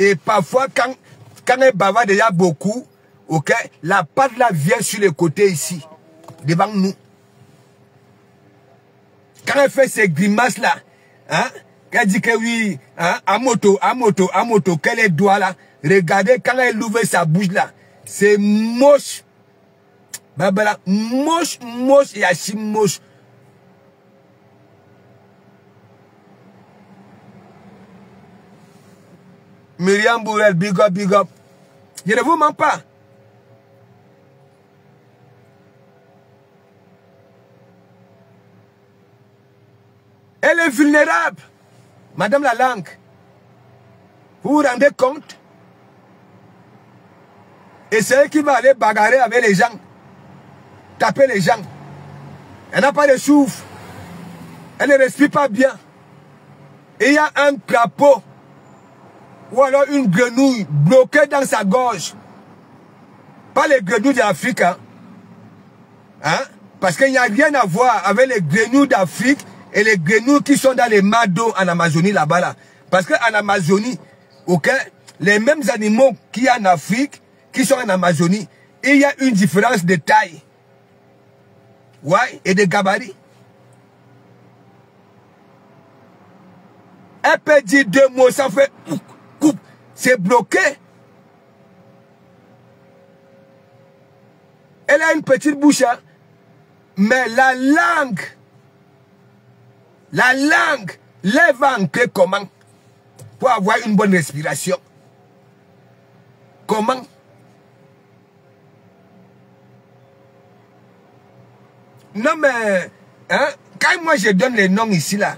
Et parfois, quand elle bavarde déjà beaucoup, ok, la pâte là vient sur les côtés ici, devant nous. Quand elle fait ces grimaces là, hein, elle dit que oui, hein, à moto, qu'elle est doigt là, regardez quand elle ouvre sa bouche là, c'est moche. Babala, moche, et assez moche. Myriam Bourel, big up, big up. Je ne vous mens pas. Elle est vulnérable. Madame la langue. Vous vous rendez compte? Et c'est elle qui va aller bagarrer avec les gens. Taper les gens. Elle n'a pas de souffle. Elle ne respire pas bien. Et il y a un crapaud. Ou alors une grenouille bloquée dans sa gorge. Pas les grenouilles d'Afrique. Hein? Parce qu'il n'y a rien à voir avec les grenouilles d'Afrique et les grenouilles qui sont dans les mados en Amazonie là-bas. Là. Parce qu'en Amazonie, okay, les mêmes animaux qu'il y a en Afrique, qui sont en Amazonie, il y a une différence de taille. Ouais, et de gabarit. Elle peut dire 2 mots sans faire coupe. C'est bloqué. Elle a une petite bouche, hein? Mais la langue, elle va ancrer comment? Pour avoir une bonne respiration. Comment? Non mais, hein, quand moi je donne les noms ici là,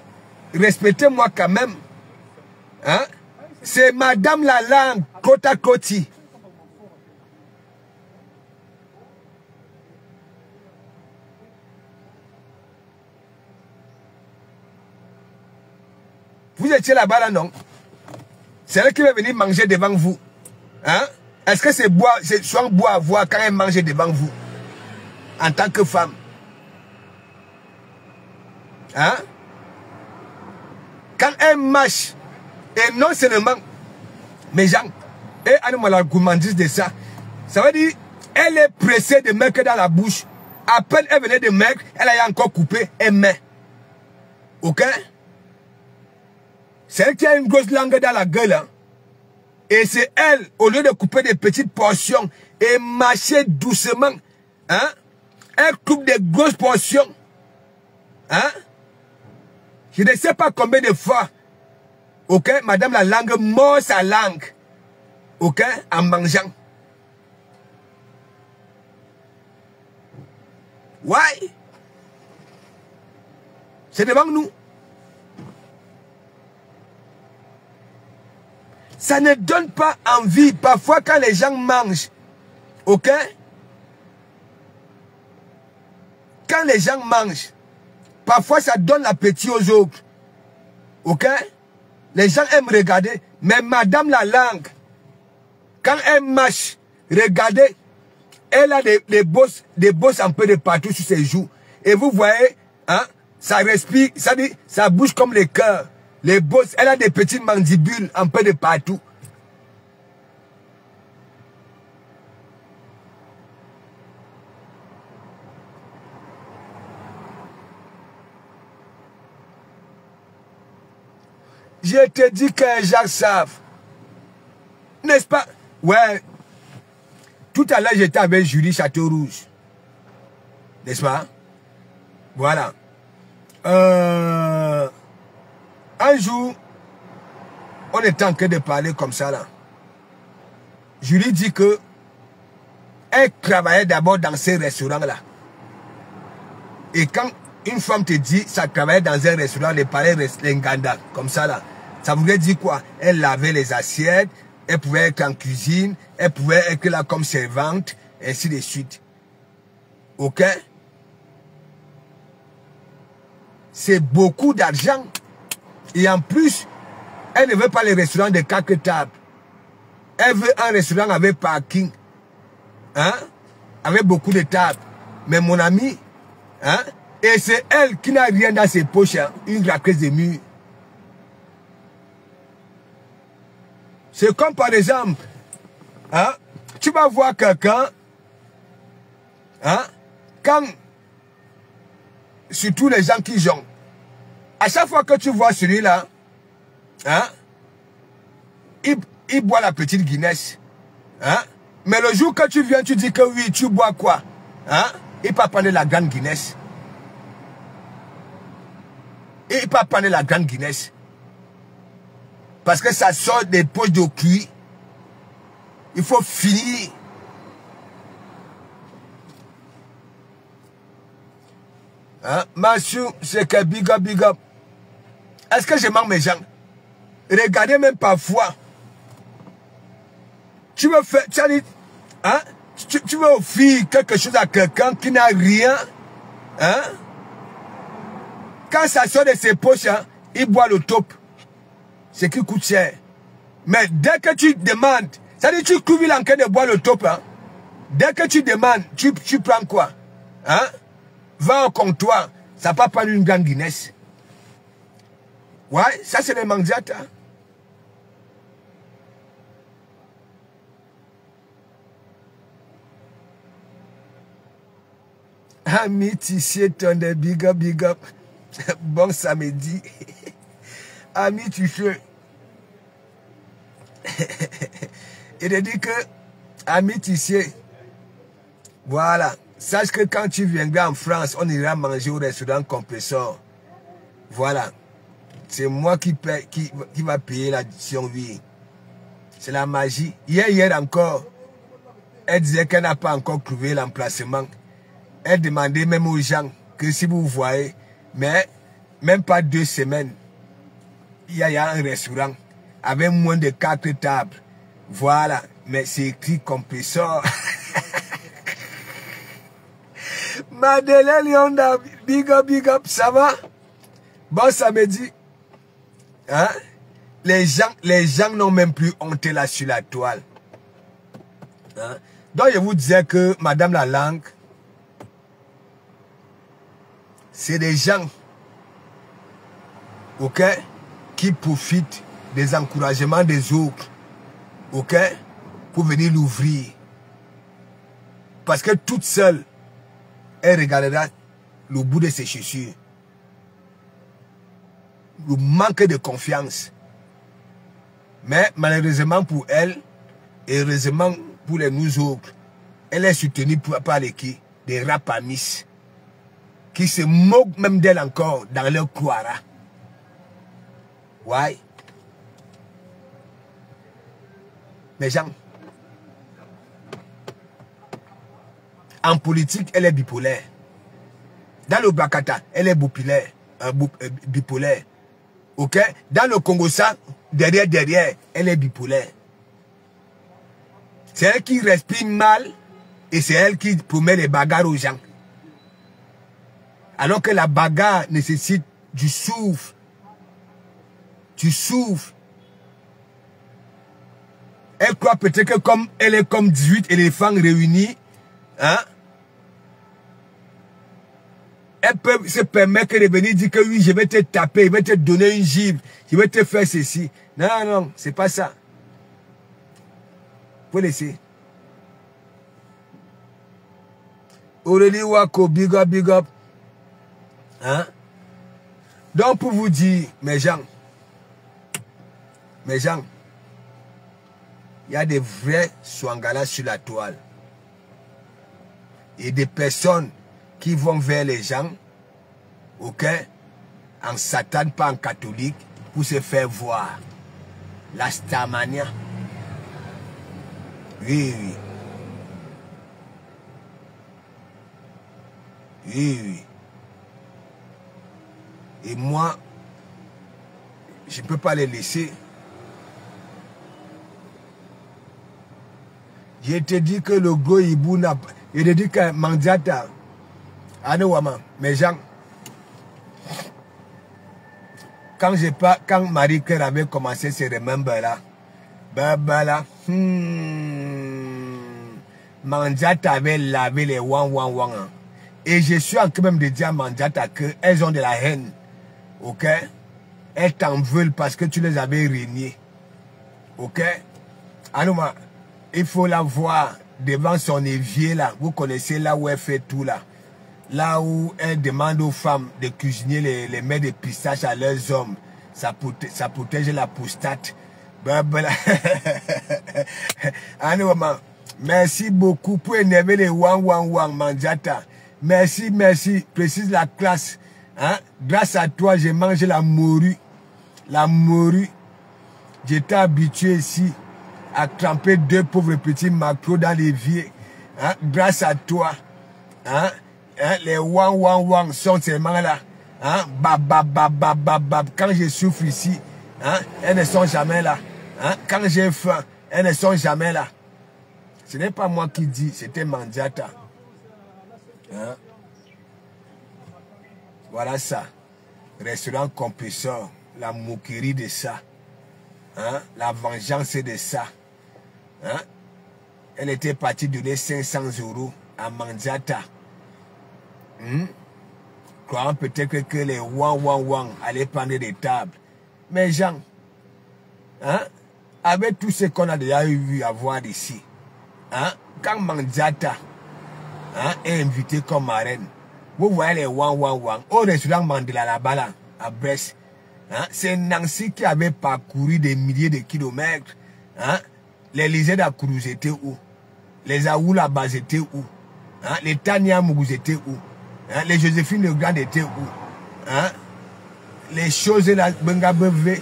respectez-moi quand même. Hein? C'est Madame la langue, Kota Koti. Vous étiez là-bas là, non? C'est elle qui va venir manger devant vous. Hein? Est-ce que c'est soin bois à voir quand elle mange devant vous? En tant que femme. Hein? Quand elle marche, et non seulement, mes gens, et elle la gourmandise de ça, ça veut dire, elle est pressée de mettre dans la bouche. À peine elle venait de mettre, elle a encore coupé, elle met. Ok? C'est elle qui a une grosse langue dans la gueule. Hein? Et c'est elle, au lieu de couper des petites portions et mâcher doucement, hein? Elle coupe des grosses portions. Hein? Je ne sais pas combien de fois, ok, madame la langue mord sa langue, ok, en mangeant. Ouais. C'est devant nous. Ça ne donne pas envie, parfois quand les gens mangent, ok? Quand les gens mangent, parfois ça donne l'appétit aux autres, ok? Les gens aiment regarder, mais madame la langue, quand elle marche, regardez, elle a des bosses un peu de partout sur ses joues. Et vous voyez, hein, ça respire, ça bouge comme les cœurs. Les bosses, elle a des petites mandibules un peu de partout. Je te dis que les gens savent. N'est-ce pas? Ouais. Tout à l'heure, j'étais avec Julie Château-Rouge. N'est-ce pas? Voilà. Un jour, on était en train de parler comme ça là. Julie dit que elle travaillait d'abord dans ces restaurants-là. Et quand une femme te dit ça travaillait dans un restaurant, les palais Lenganda, comme ça là, ça voulait dire quoi? Elle lavait les assiettes, elle pouvait être en cuisine, elle pouvait être là comme servante, ainsi de suite. Ok? C'est beaucoup d'argent. Et en plus, elle ne veut pas les restaurants de 4 tables. Elle veut un restaurant avec parking. Hein? Avec beaucoup de tables. Mais mon ami, hein? Et c'est elle qui n'a rien dans ses poches, hein? Une raclette de mur. C'est comme par exemple, hein, tu vas voir quelqu'un, hein, quand, surtout les gens qui jonglent, à chaque fois que tu vois celui-là, hein, il boit la petite Guinness. Hein? Mais le jour que tu viens, tu dis que oui, tu bois quoi? Hein? Il peut prendre la grande Guinness. Il peut prendre la grande Guinness. Parce que ça sort des poches de cuir. Il faut finir. Hein? Monsieur, c'est que big up, big up. Est-ce que je manque mes gens? Regardez même parfois. Tu veux faire, hein? Tu veux offrir quelque chose à quelqu'un qui n'a rien, hein? Quand ça sort de ses poches, hein, il boit le top. Ce qui coûte cher. Mais dès que tu demandes, c'est-à-dire tu couvres en train de boire le top, hein? Dès que tu demandes, tu prends quoi? Hein? Va au comptoir, ça peut prendre une grande Guinness. Ouais, ça c'est les mangiata. Ami Tissier, ton de big up, big up. Bon samedi. Ami Tissier. Il a dit que, ami Tissier, voilà, sache que quand tu viendras en France, on ira manger au restaurant Compressor. Voilà. C'est moi qui va payer l'addition, oui. C'est la magie. Hier encore, elle disait qu'elle n'a pas encore trouvé l'emplacement. Elle demandait même aux gens que si vous voyez, mais même pas 2 semaines, il y a un restaurant avec moins de 4 tables. Voilà, mais c'est écrit Compressor. Madeleine Yonda, big up, ça va? Bon samedi. Hein? Les gens n'ont même plus honte là sur la toile. Hein? Donc je vous disais que Madame la langue, c'est des gens, ok, qui profitent des encouragements des autres, ok, pour venir l'ouvrir. Parce que toute seule, elle regardera le bout de ses chaussures. Le manque de confiance. Mais malheureusement pour elle, et heureusement pour les nous autres, elle est soutenue par l'équipe des rapamis qui se moquent même d'elle encore dans leur croira. Ouais. Mes gens, en politique, elle est bipolaire. Dans le Bakata, elle est bipolaire. Ok? Dans le Congo, ça, derrière, elle est bipolaire. C'est elle qui respire mal et c'est elle qui promet les bagarres aux gens. Alors que la bagarre nécessite du souffle. Tu souffles. Elle croit peut-être que comme elle est comme 18 éléphants réunis, hein, elle peut se permettre de venir dire que oui, je vais te taper, je vais te donner une gifle, je vais te faire ceci. Non, non, c'est pas ça. Faut laisser. Aurélie Wako, big up. Hein? Donc pour vous dire, mes gens, il y a des vrais Swangala sur la toile. Et des personnes qui vont vers les gens, ok, en Satan, pas en catholique, pour se faire voir. La Starmania. Oui. Et moi, je ne peux pas les laisser. Je te dis que le gros hibou n'a pas... Je te dis que Mandiata, Anouama, mes gens, quand Marie-Claire avait commencé ce remember là, Mandiata avait lavé les wang. Et je suis en train même de dire à Mandiata qu'elles ont de la haine. Ok? Elles t'en veulent parce que tu les avais réunis. Ok? Anouma, il faut la voir devant son évier là. Vous connaissez là où elle fait tout là. Là où elle demande aux femmes de cuisiner les mets de pistache à leurs hommes. Ça protège la prostate. Anouma, merci beaucoup pour énerver les wang Mandiata. Merci, merci. Précise la classe. Hein? Grâce à toi, j'ai mangé la morue. La morue. J'étais habitué ici à tremper 2 pauvres petits macros dans l'évier. Hein? Grâce à toi. Hein? Hein? Les wang sont seulement là. Hein? Bab. Quand je souffre ici, hein? Elles ne sont jamais là. Hein? Quand j'ai faim, elles ne sont jamais là. Ce n'est pas moi qui dis, c'était Mandiata. Hein? Voilà ça. Restaurant compresseur, la moquerie de ça. Hein? La vengeance de ça. Hein? Elle était partie donner 500 € à Mandiata. Croyant peut-être que les wang allaient prendre des tables. Mais Jean, hein? Avec tout ce qu'on a déjà vu avoir ici, hein? Quand Mandiata, hein, est invité comme marraine, vous voyez les wang au restaurant Mandela là-bas là, à Brest. Hein? C'est Nancy qui avait parcouru des milliers de kilomètres. Hein? Les Lisées d'Akourouz étaient où? Les Aoul là-bas étaient où? Hein? Les Tania Mougous étaient où? Hein? Les Joséphine Le Grand étaient où? Hein? Les choses là, Benga Beve.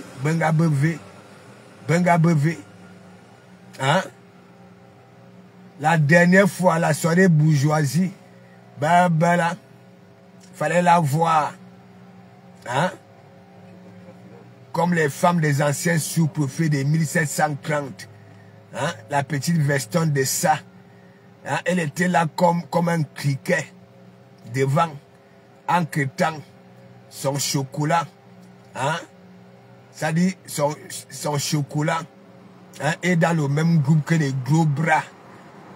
Hein? La dernière fois, la soirée bourgeoisie, là, fallait la voir. Hein? Comme les femmes des anciens sous-préfets de 1730. Hein? La petite veston de ça. Hein? Elle était là comme un criquet. Devant, en crétant son chocolat. Hein? Ça dit, son chocolat, hein, est dans le même groupe que les gros bras.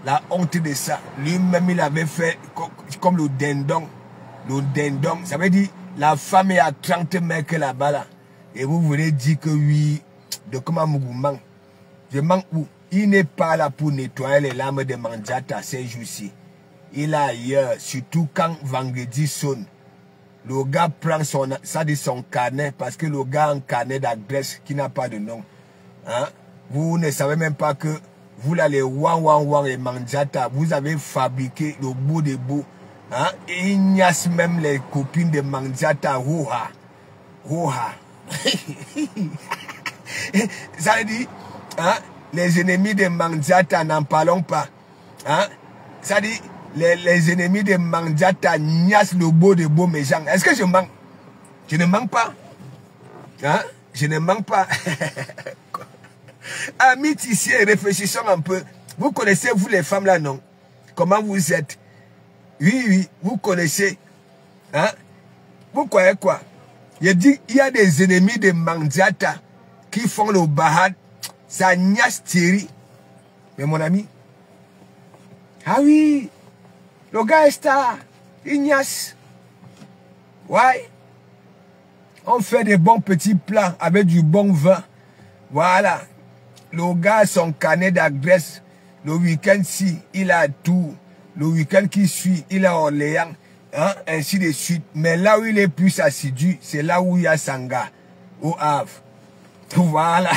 La honte de ça. Lui-même, il avait fait comme le dindon. Le dindon. Ça veut dire, la femme est à 30 mecs là-bas. Là. Et vous venez dire que oui, de comment vous manque. Je manque où? Il n'est pas là pour nettoyer les larmes de Mandiata ces jours-ci. Il est ailleurs, surtout quand vendredi sonne. Le gars prend son carnet, parce que le gars a un carnet d'adresse qui n'a pas de nom. Hein? Vous ne savez même pas que vous là, les wang et Mandiata, vous avez fabriqué le bout de bout. Hein? Et il n'y a même les copines de Mandiata, ouha. Ça veut dire, hein? Les ennemis de Mandiata, n'en parlons pas. Hein? Ça dit, les ennemis de Mandiata niassent le beau de beau mes gens. Est-ce que je manque? Je ne manque pas. Hein? Je ne manque pas. Amis ici, réfléchissons un peu. Vous connaissez, vous les femmes là, non? Comment vous êtes? Oui, vous connaissez. Hein? Vous croyez quoi? Je dis, il y a des ennemis de Mandiata qui font le bahad. Ça niasse Thierry. Mais mon ami, ah oui, le gars est star. Il niasse. Ouais. On fait des bons petits plats avec du bon vin. Voilà. Le gars a son carnet d'adresse. Le week-end-ci, il a tout. Le week-end qui suit, il a Orléans. Hein, ainsi de suite. Mais là où il est plus assidu, c'est là où il y a Sanga. Au Havre. Voilà.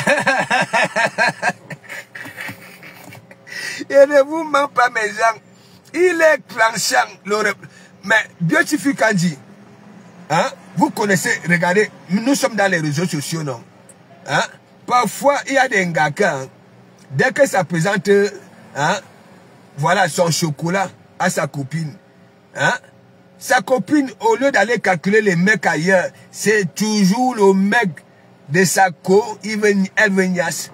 Et ne vous ment pas, mes gens. Il est tranchant. Mais Beautiful Kandji, hein, vous connaissez, regardez, nous sommes dans les réseaux sociaux, non? Hein? Parfois, il y a des ngaka, hein, dès que ça présente, hein, voilà, son chocolat à sa copine. Hein? Sa copine, au lieu d'aller calculer les mecs ailleurs, c'est toujours le mec de sa co, elle veut niasse.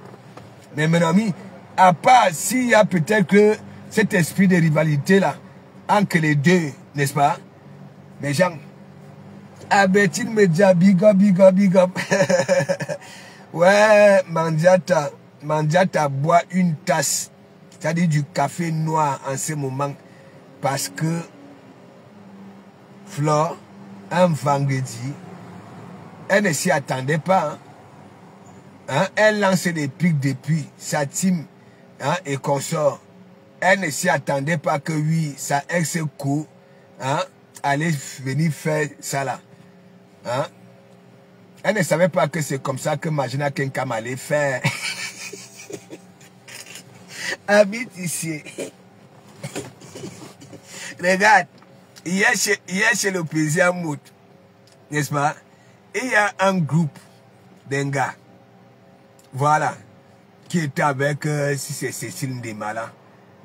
Mais mon ami, à part s'il y a peut-être que cet esprit de rivalité là, entre les deux, n'est-ce pas? Mais gens, Abetine me dit big up. Ouais, Mandiata boit une tasse, c'est-à-dire du café noir en ce moment, parce que Flore, un vendredi, elle ne s'y attendait pas. Hein? Hein, elle lance des pics depuis sa team, hein, et consort. Elle ne s'y attendait pas que oui, sa ex-co, hein, allait venir faire ça là. Hein. Elle ne savait pas que c'est comme ça que Magina Kenkam allait faire. Habite ici. Regarde, hier chez le président Mout, n'est-ce pas? Il y a un groupe d'un gars, voilà, qui était avec, si c'est Cécile Ndemala,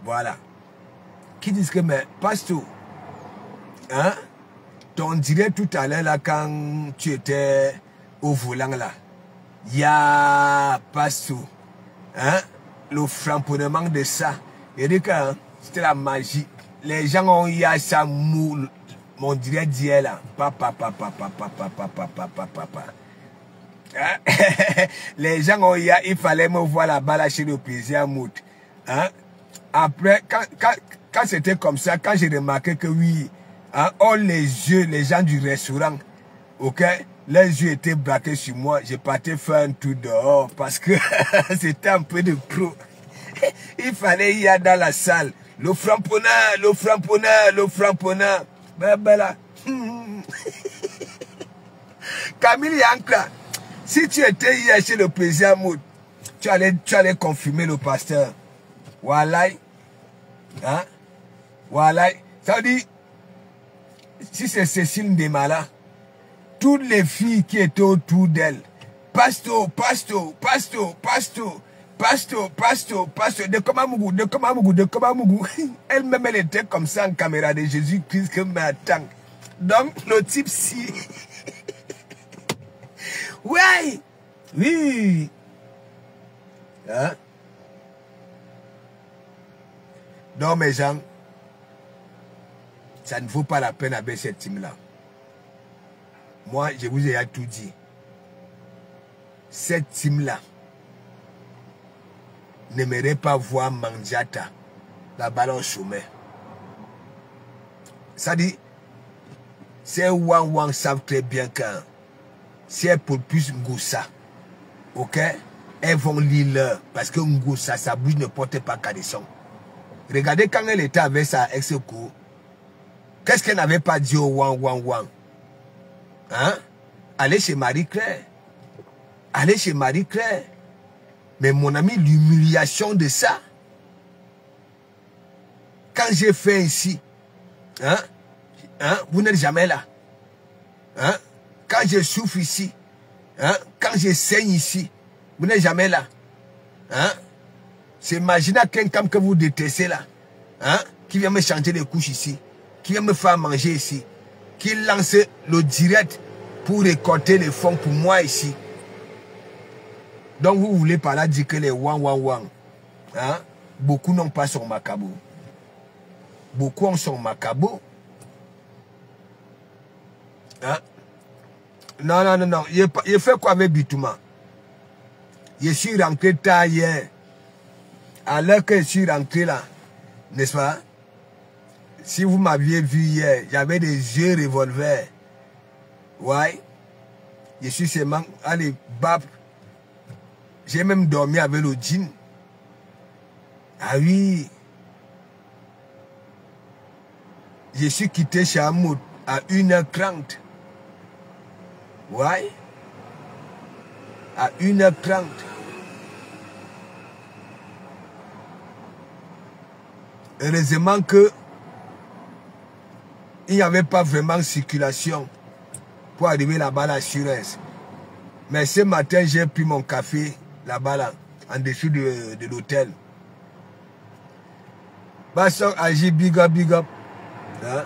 voilà, qui disent que, mais, Pasteur, hein, on dirait tout à l'heure, là, quand tu étais au volant, là, il y a Pasteur, hein, le framponnement de ça, il dit que hein, c'était la magie. Les gens ont eu à ça mou, on dirait d'hier là. Papa. Les gens ont eu à, il fallait me voir là-bas là chez le président Mout. Hein? Après, quand c'était comme ça, quand j'ai remarqué que oui, hein, oh les yeux, les gens du restaurant, ok, les yeux étaient braqués sur moi, j'ai parti faire un tour dehors parce que c'était un peu de pro. Il fallait y aller dans la salle. Le framponneur. Ben là. Camille Yankla, si tu étais hier chez le président Mout, tu allais confirmer le pasteur. Voilà. Hein? Voilà. Ça veut dire, si c'est Cécile Ndemala, toutes les filles qui étaient autour d'elle, Pasteur, de Komamougou. Elle-même, elle était comme ça en caméra de Jésus-Christ que m'attend. Donc, le type si. Ouais. Oui. Hein? Donc, mes gens, ça ne vaut pas la peine avec cette team-là. Moi, je vous ai tout dit. Cette team-là n'aimerait pas voir Mandiata la ballon sommet. Ça dit, ces Wang savent très bien que si elles pour plus Ngoussa, ok, elles vont lire l'heure parce que Ngoussa, sa bouche ne porte pas cadesson. Regardez quand elle était avec sa ex-co, qu'est-ce qu'elle n'avait pas dit au Wang? Hein? Allez chez Marie-Claire. Allez chez Marie-Claire. Mais mon ami, l'humiliation de ça, quand j'ai fait ici, hein, vous n'êtes jamais là. Hein, quand je souffre ici, hein, quand je saigne ici, vous n'êtes jamais là. Hein, c'est Magina Kenkam que vous détestez là. Hein, qui vient me changer les couches ici, qui vient me faire manger ici, qui lance le direct pour récolter les fonds pour moi ici. Donc vous voulez par là dire que les Wang, hein, beaucoup n'ont pas son macabo. Beaucoup ont son macabo. Hein? Non. Il fait quoi avec Bitouma? Je suis rentré tard hier. À l'heure que je suis rentré là, n'est-ce pas? Si vous m'aviez vu hier, j'avais des yeux revolver. Ouais. Je suis seulement, allez, bap. J'ai même dormi avec le djinn. Ah oui. Je suis quitté chez Hamoud à 1h30. Ouais. À 1h30. Heureusement que il n'y avait pas vraiment de circulation pour arriver là-bas à l'assurance. Mais ce matin, j'ai pris mon café là-bas, là, en dessous de l'hôtel. Basson agit big up. Hein?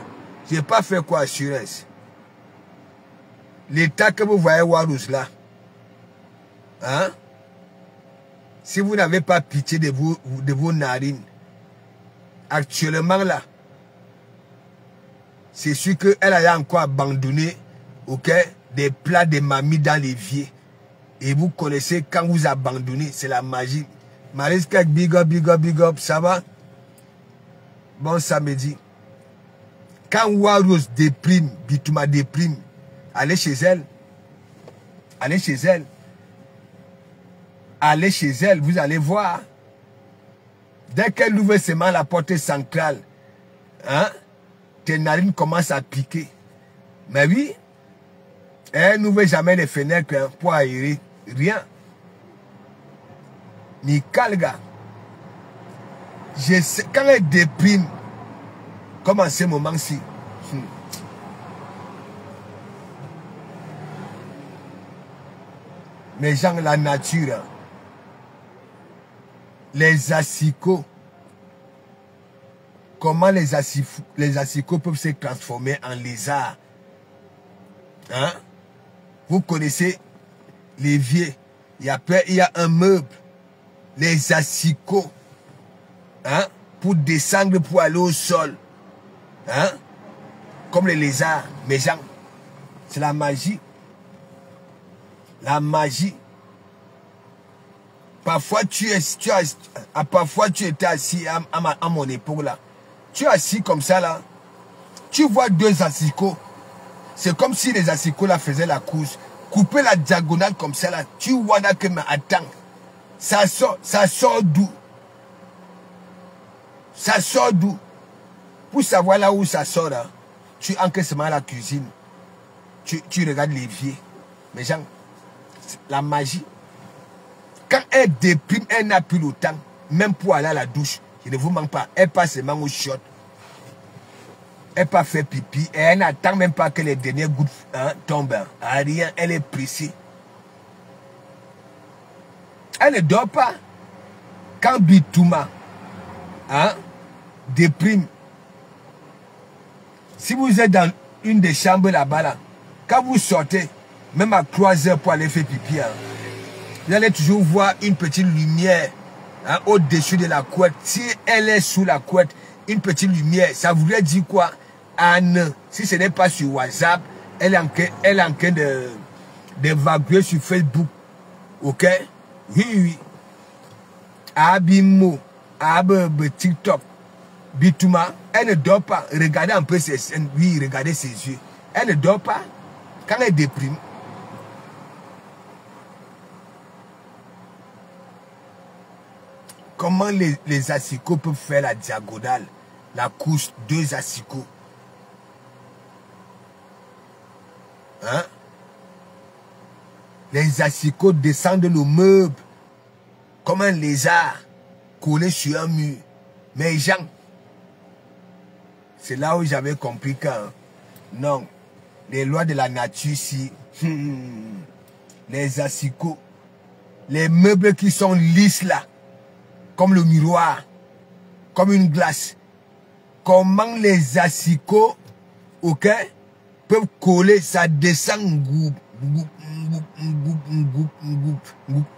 Je n'ai pas fait quoi assurance. L'état que vous voyez Warous là, hein? Si vous n'avez pas pitié de vos narines, actuellement là, c'est sûr qu'elle a encore abandonné, ok, des plats de mamie dans l'évier. Et vous connaissez, quand vous abandonnez, c'est la magie. Mariska, big up, ça va? Bon samedi. Quand Warous déprime, Bitouma déprime, allez chez elle. Allez chez elle. allez chez elle, vous allez voir. Dès qu'elle ouvre seulement la porte centrale, hein, tes narines commencent à piquer. Mais oui, elle n'ouvre jamais les fenêtres hein, pour aérer. Rien. Ni calga. Quand elle déprime, comme en ce moment-ci, les gens, la nature, les asticots, comment les asticots peuvent se transformer en lézards. Hein? Vous connaissez l'évier, il y a un meuble, les asticots, hein? Pour descendre, pour aller au sol, hein? Comme les lézards, mes gens, c'est la magie. La magie. Parfois tu étais assis à mon époque là. Tu es assis comme ça là. Tu vois deux asticots. C'est comme si les asticots là faisaient la course. Couper la diagonale comme ça là. Tu vois là que mais attends. Ça sort d'où? Ça sort d'où? Pour savoir là où ça sort là, tu entres seulement à la cuisine. Tu regardes l'évier. Mais gens, la magie. Quand elle déprime, elle n'a plus le temps. Même pour aller à la douche. Je ne vous mens pas. Elle passe seulement au shot. Elle pas fait pipi. Et elle n'attend même pas que les dernières gouttes hein, tombent. Rien. Elle est pressée. Elle ne dort pas. Quand Bitouma hein, déprime. Si vous êtes dans une des chambres là-bas, là, quand vous sortez, même à 3 heures pour aller faire pipi, hein, vous allez toujours voir une petite lumière hein, au-dessus de la couette. Si elle est sous la couette, une petite lumière, ça voudrait dire quoi? Anne, si ce n'est pas sur WhatsApp, elle est en train d'évacuer sur Facebook. Ok? Oui, oui. Abimo, TikTok, Bitouma, elle ne dort pas. Regardez un peu ses scènes. Oui, regardez ses yeux. Elle ne dort pas. Quand elle déprime, comment les asticots peuvent faire la diagonale, la couche, deux asticots? Hein? Les asticots descendent le meuble comme un lézard collé sur un mur. Mais Jean, c'est là où j'avais compris que non, les lois de la nature, si les asticots, les meubles qui sont lisses là, comme le miroir, comme une glace. Comment les asticots, ok, peuvent coller, ça descend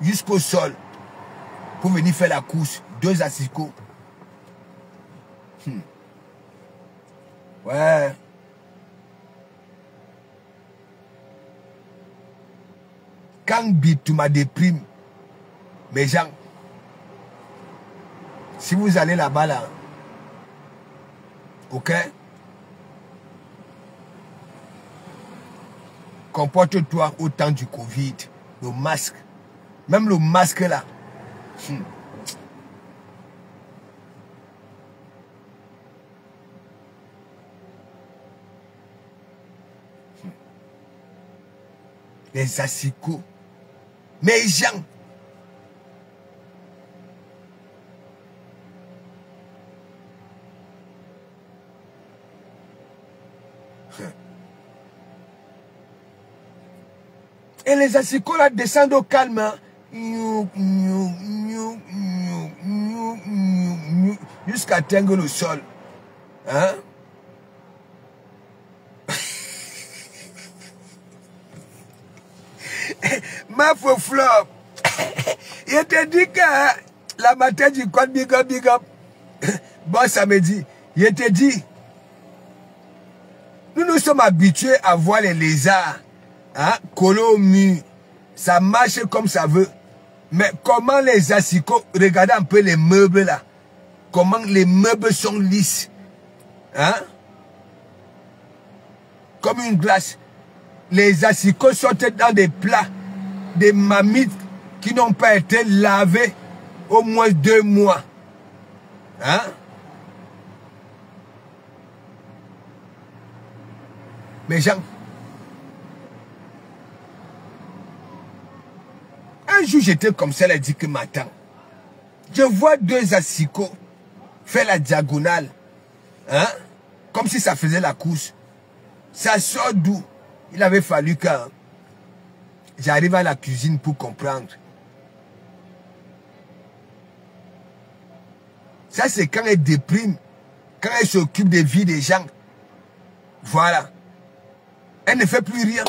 jusqu'au sol pour venir faire la course. Deux asticots. Ouais. Quand Bitouma déprime, mes gens, si vous allez là-bas, là, ok, comporte-toi au temps du Covid, le masque, même le masque là. Les asticots, mes gens. Et les asticots là descendent au calme. Hein. Jusqu'à atteindre le sol. Hein? Ma faux flop. Il te dit que la matin du code big up. Bon samedi. Il te dit. Nous sommes habitués à voir les lézards. Hein, collés au mur. Ça marche comme ça veut. Mais comment les asticots, regardez un peu les meubles là. Comment les meubles sont lisses. Hein? Comme une glace. Les asticots sortent dans des plats. Des marmites qui n'ont pas été lavés au moins 2 mois. Hein? Mes gens, un jour j'étais comme ça, elle a dit que m'attend. Je vois 2 asticots faire la diagonale. Hein? Comme si ça faisait la course. Ça sort d'où? Il avait fallu que j'arrive à la cuisine pour comprendre. Ça, c'est quand elle déprime, quand elle s'occupe des vies des gens. Voilà. Elle ne fait plus rien.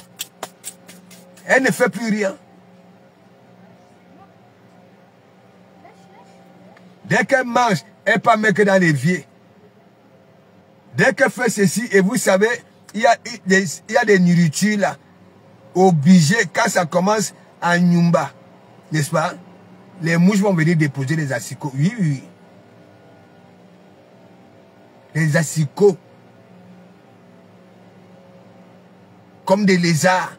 Elle ne fait plus rien. Dès qu'elle mange, elle n'est pas même que dans l'évier. Dès qu'elle fait ceci, et vous savez, il y a des nourritures là, obligées, quand ça commence à Nyumba, n'est-ce pas? Les mouches vont venir déposer les asticots. Oui, oui, oui. Les asticots. Comme des lézards.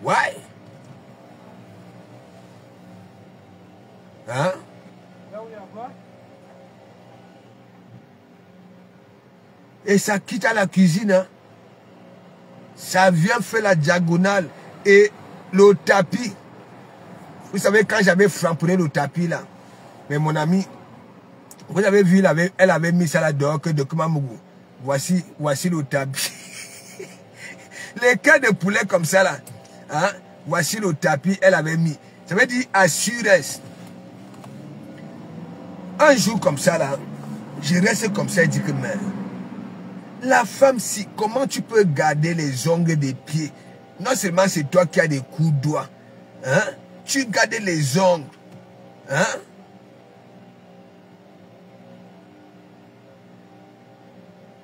Ouais. Hein? Et ça quitte à la cuisine. Hein? Ça vient faire la diagonale. Et le tapis. Vous savez, quand j'avais framponné le tapis là, mais mon ami, vous avez vu, elle avait mis ça là-dedans que de Kumamougou. Voici le tapis. Les cas de poulet comme ça là. Hein? Voici le tapis, elle avait mis. Ça veut dire assurance. Un jour comme ça là, je reste comme ça et dis que mais, la femme, si, comment tu peux garder les ongles des pieds? Non seulement c'est toi qui as des coups de doigts. Hein? Tu gardes les ongles. Hein?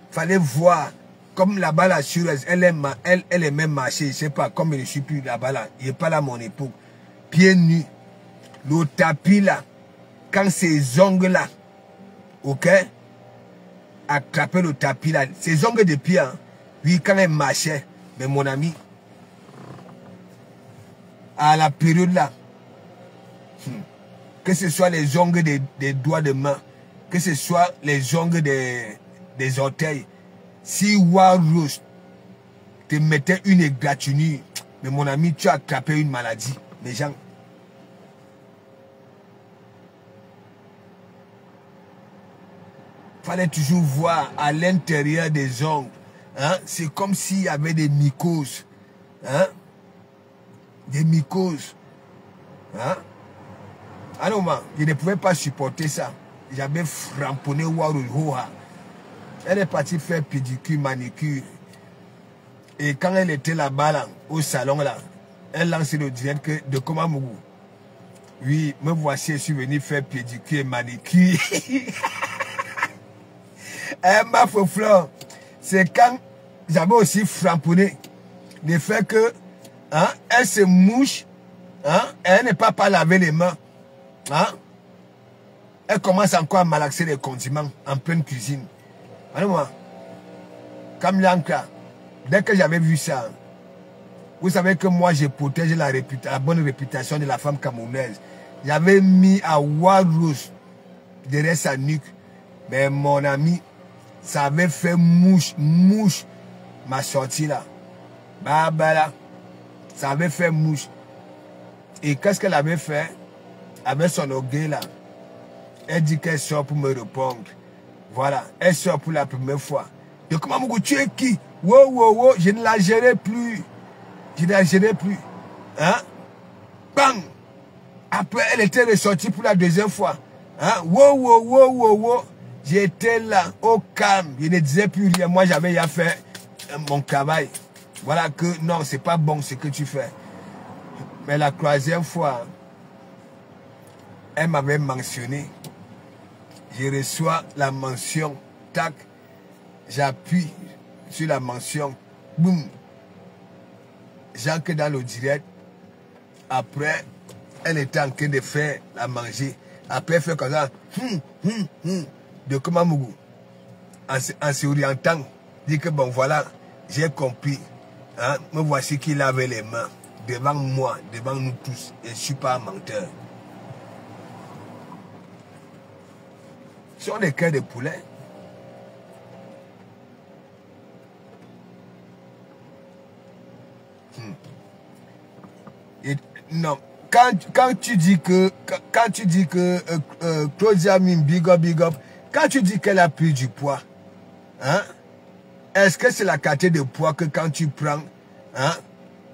Fallait voir. Comme là-bas, la sureuse, elle est même marchée. Je ne sais pas, comme je ne suis plus là-bas, là. Il n'est pas là à mon époque. Pieds nus. Le tapis là. Quand ces ongles-là, ok, attraper le tapis là. Ces ongles de pied, hein, oui, quand elle marchait, mais mon ami, à la période là, que ce soit les ongles des doigts de main, que ce soit les ongles des orteils, si Warrose te mettait une égratignure, mais mon ami, tu as attrapé une maladie. Les gens. Fallait toujours voir à l'intérieur des ongles. Hein? C'est comme s'il y avait des mycoses. Hein? Des mycoses. Hein? Alors, moi, je ne pouvais pas supporter ça. J'avais framponné Warrose. Elle est partie faire pédicure, manicure. Et quand elle était là-bas, là, au salon, là, elle lançait le direct que de Kumamougou. Oui, me voici, je suis venu faire pédicure et manicure. Ma fleur, c'est quand j'avais aussi framponné le fait que hein, elle se mouche, hein, elle n'est pas laver les mains. Hein, elle commence encore à malaxer les condiments en pleine cuisine. Alors moi, comme l'encre, dès que j'avais vu ça, vous savez que moi je protège la bonne réputation de la femme camerounaise. J'avais mis à Warrose derrière sa nuque. Mais mon ami, ça avait fait mouche ma sortie là. Bah là, ça avait fait mouche. Et qu'est-ce qu'elle avait fait? Avec son orgueil là. Elle dit qu'elle sort pour me répondre. Voilà, elle sort pour la première fois. Et comment tu es qui? Wow, je ne la gérais plus. Je ne la gérais plus. Hein? Bang! Après, elle était ressortie pour la deuxième fois. Hein? Wow. J'étais là, au calme. Je ne disais plus rien. Moi, j'avais déjà fait mon travail. Voilà que non, c'est pas bon ce que tu fais. Mais la troisième fois, elle m'avait mentionné. Je reçois la mention. Tac. J'appuie sur la mention. Boum. J'entre dans le direct. Après, elle était en train de faire la manger. Après, elle fait comme ça. De Kumamougou. en s'orientant, dit que bon voilà, j'ai compris. Hein, me voici qui lave les mains devant moi, devant nous tous. Et je ne suis pas un menteur. Ce sont des cœurs de poulet. Et, non. Quand tu dis que Claudia Mine, big up, quand tu dis qu'elle a pris du poids, hein, est-ce que c'est la quantité de poids que quand tu prends, hein,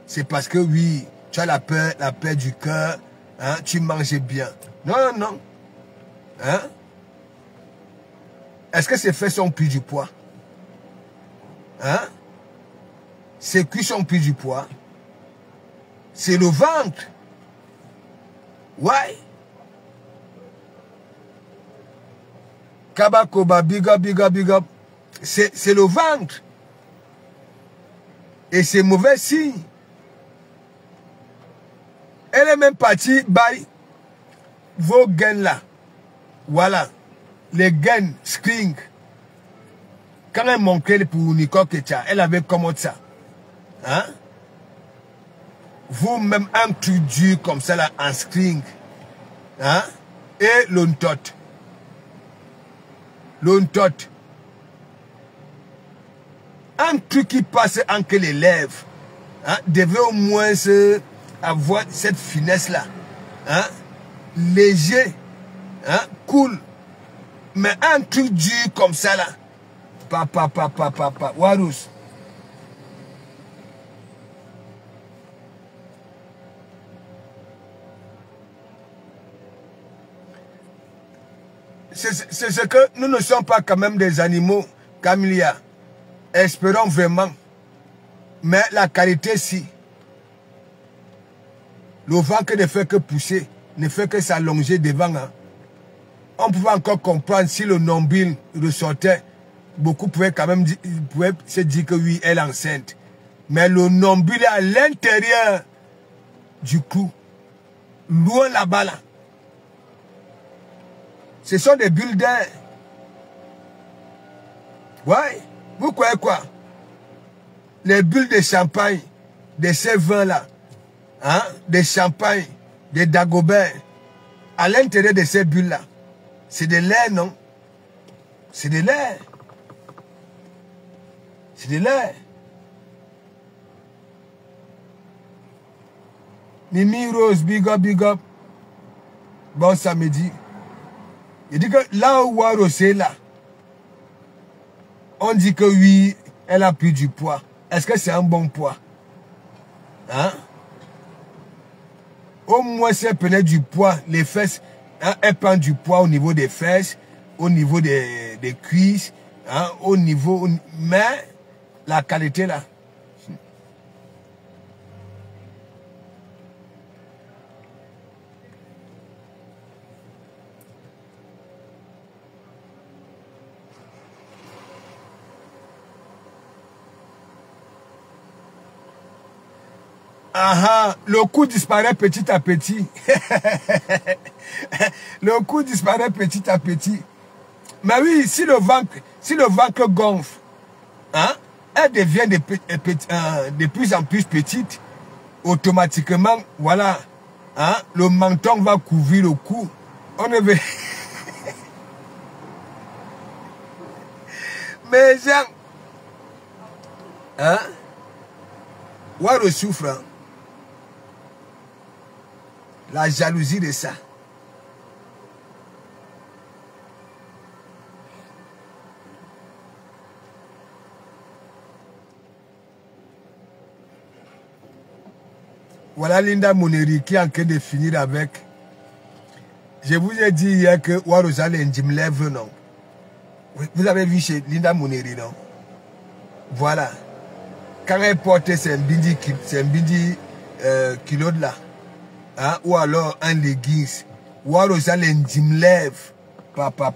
c'est parce que oui, tu as la paix du cœur, hein, tu manges bien. Non, non, non. Hein? Est-ce que ces fesses sont pris du poids? Hein? Ces cuisses sont pris du poids? C'est le ventre. Ouais. Kabakoba, big up. C'est le ventre. Et c'est mauvais signe. Elle est même partie by vos gains là. Voilà. Les gains string. Quand elle montrait pour Nicole Ketia, elle avait comme ça. Hein? Vous-même un truc dur comme ça là en string. Hein? Et l'ontot. L'ontot. Un truc qui passe entre les lèvres. Hein? Devait au moins avoir cette finesse là. Hein? Léger. Hein? Cool. Mais un truc dur comme ça là. Papa. Warous. C'est ce que nous ne sommes pas quand même des animaux, Camilia. Espérons vraiment. Mais la qualité, si. Le ventre ne fait que pousser, ne fait que s'allonger devant. Hein. On pouvait encore comprendre si le nombril ressortait. Beaucoup pouvaient quand même se dire que oui, elle est enceinte. Mais le nombril est à l'intérieur du cou. Loin là-bas là. Ce sont des bulles d'air. Ouais. Vous croyez quoi? Les bulles de champagne, de ces vins-là, hein, des champagnes, des Dagobert, à l'intérieur de ces bulles-là, c'est de l'air, non? C'est de l'air. C'est de l'air. Mimi Rose, big up. Bon samedi. Il dit que là où Waro est là, on dit que oui, elle a pris du poids. Est-ce que c'est un bon poids? Hein? Au moins, si elle prenait du poids, les fesses, hein, elle prend du poids au niveau des fesses, au niveau des cuisses, hein, au niveau... Mais, la qualité là... Ah, le cou disparaît petit à petit. Le cou disparaît petit à petit. Mais oui, si le ventre gonfle, hein, elle devient de plus en plus petite. Automatiquement, voilà, hein, le menton va couvrir le cou. On ne veut... Mais gens, hein, Waro souffre, hein. La jalousie de ça. Voilà Linda Moneri qui est en train de finir avec. Je vous ai dit hier que Warosa me lève, non? Vous avez vu chez Linda Moneri, non? Voilà. Quand elle portait ses bindi kilos là. Hein, ou alors un leggings. Warosa me lève. Papa.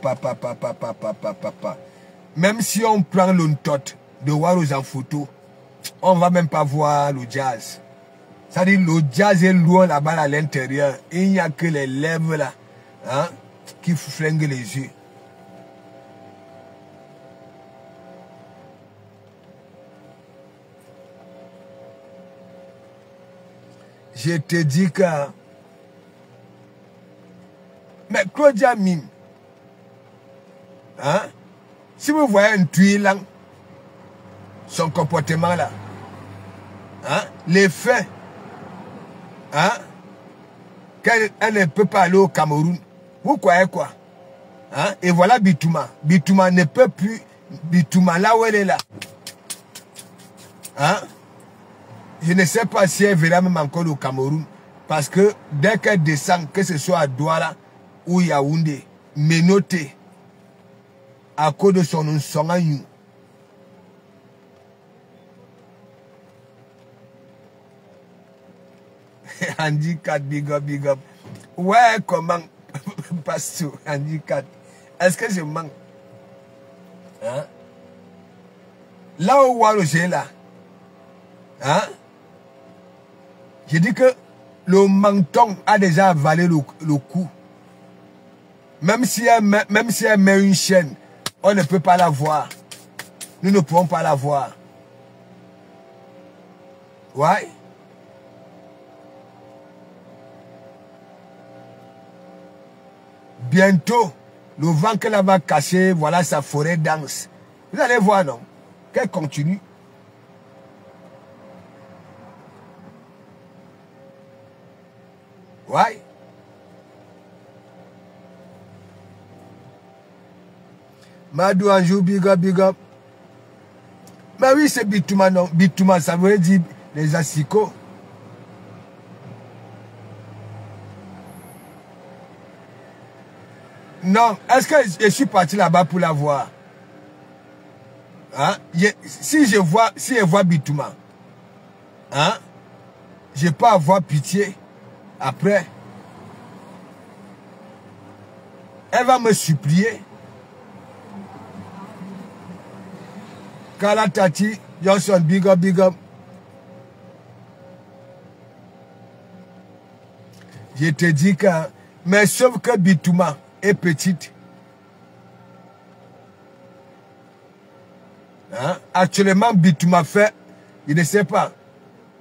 Même si on prend l'ontot de Warosa en photo, on va même pas voir le jazz. C'est-à-dire le jazz est loin là-bas à l'intérieur. Il n'y a que les lèvres là, hein, qui flinguent les yeux. Je te dis que... Mais Claudia Mime, hein? Si vous voyez un tuilant, son comportement là, hein? Les faits, hein? Qu'elle ne peut pas aller au Cameroun, vous croyez quoi? Hein? Et voilà Bitouma. Bitouma ne peut plus. Bitouma là où elle est là. Hein? Je ne sais pas si elle verra même encore au Cameroun. Parce que dès qu'elle descend, que ce soit à Douala ou Yaoundé, menotté à cause de son agneau. Handicap, big up, big up. Ouais, comment? Pasteur, handicap. Est-ce que je manque? Hein? Là où j'ai là, hein? Je dis que le menton a déjà avalé le coup. Même si elle met une chaîne, on ne peut pas la voir. Nous ne pouvons pas la voir. Ouais? Bientôt, le vent qu'elle va cacher, voilà sa forêt dense. Vous allez voir, non? Qu'elle continue. Ouais. Madou Anjou, big up, big up. Mais oui, c'est Bitouma, non? Bitouma, ça veut dire les asticots. Non, est-ce que je suis parti là-bas pour la voir? Hein? Si je vois Bitouma, hein? Je peux avoir pitié après. Elle va me supplier. Kala Tati, Johnson, big up, big up. Je te dis que, mais sauf que Bitouma est petite. Hein? Actuellement, Bitouma fait, je ne sais pas,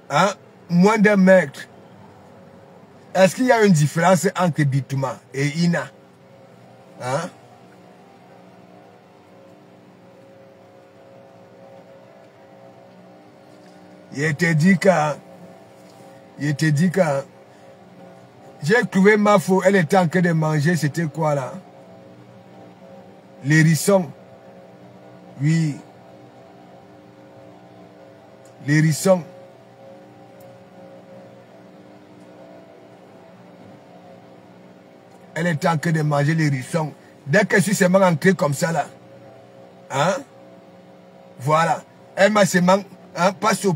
hein? Moins d'un mètre. Est-ce qu'il y a une différence entre Bitouma et Ina? Hein? Je te dis que j'ai trouvé ma faux, elle était en train de manger, c'était quoi là? L'hérisson. Oui. L'hérisson. Elle était en train de manger l'hérisson. Dès que je suis seulement entré comme ça là. Hein? Voilà. Elle m'a seulement... Hein? Passo.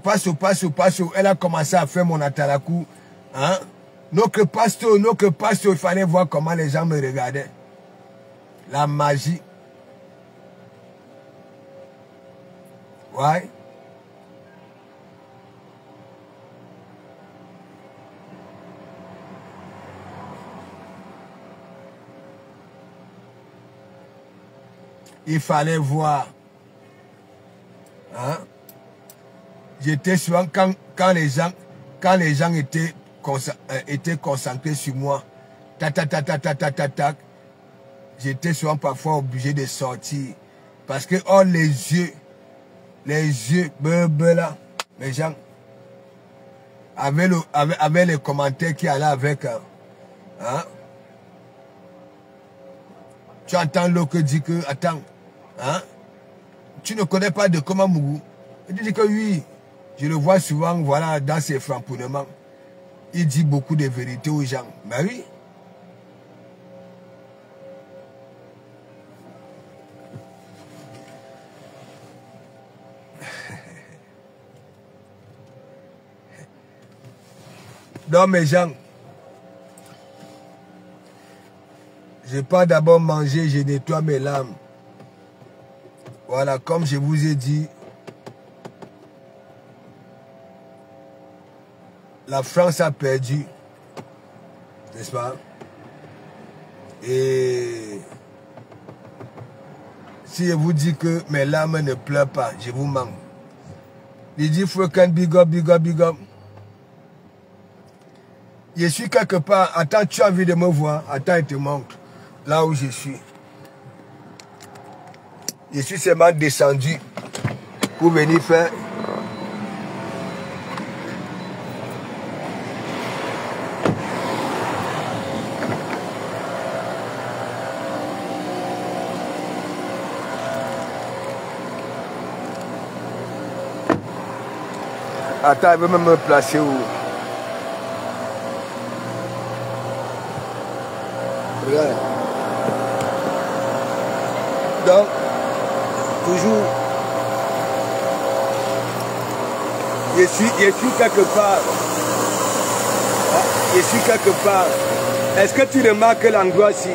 Elle a commencé à faire mon atalakou. Hein? Notre pasteur, il fallait voir comment les gens me regardaient. La magie. Ouais. Il fallait voir. Hein? J'étais souvent quand les gens étaient concentrés sur moi. J'étais souvent parfois obligé de sortir. Parce que oh les yeux, là, les gens avaient les commentaires qui allaient avec. Hein? Tu entends l'autre dit que, attends, hein? Tu ne connais pas de comment Mougou. Il dit que oui, je le vois souvent, voilà, dans ses framponnements. Il dit beaucoup de vérités aux gens. Ben oui. Donc mes gens, je pars d'abord manger, je nettoie mes larmes. Voilà, comme je vous ai dit, la France a perdu, n'est-ce pas? Et si je vous dis que mes larmes ne pleurent pas, je vous mens. Il dit, faut qu'un big up. Je suis quelque part. Attends, tu as envie de me voir. Attends, je te montre. Là où je suis. Je suis seulement descendu pour venir faire. Attends, il veut même me placer où? Regarde. Donc, toujours, je suis quelque part. Je suis quelque part. Est-ce que tu remarques l'endroit ici?